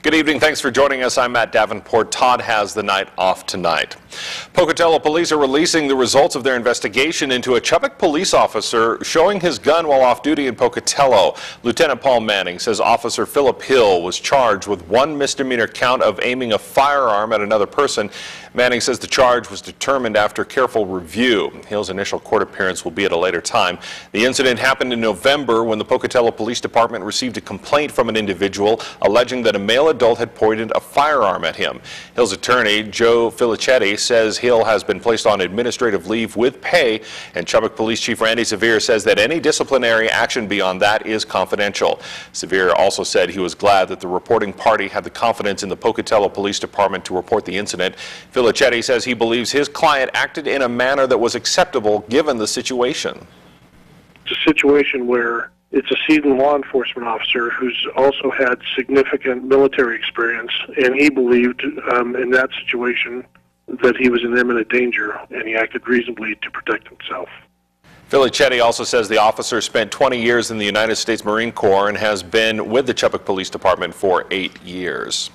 Good evening. Thanks for joining us. I'm Matt Davenport. Todd has the night off tonight. Pocatello police are releasing the results of their investigation into a Chubbuck police officer showing his gun while off duty in Pocatello. Lieutenant Paul Manning says Officer Philip Hill was charged with one misdemeanor count of aiming a firearm at another person. Manning says the charge was determined after careful review. Hill's initial court appearance will be at a later time. The incident happened in November when the Pocatello Police Department received a complaint from an individual alleging that a male adult had pointed a firearm at him. Hill's attorney, Joe Filichetti, says Hill has been placed on administrative leave with pay, and Chubbuck Police Chief Randy Severe says that any disciplinary action beyond that is confidential. Severe also said he was glad that the reporting party had the confidence in the Pocatello Police Department to report the incident. Filichetti says he believes his client acted in a manner that was acceptable given the situation. It's a situation where it's a seasoned law enforcement officer who's also had significant military experience, and he believed in that situation that he was in imminent danger, and he acted reasonably to protect himself. Filichetti also says the officer spent 20 years in the United States Marine Corps and has been with the Chubbuck Police Department for 8 years.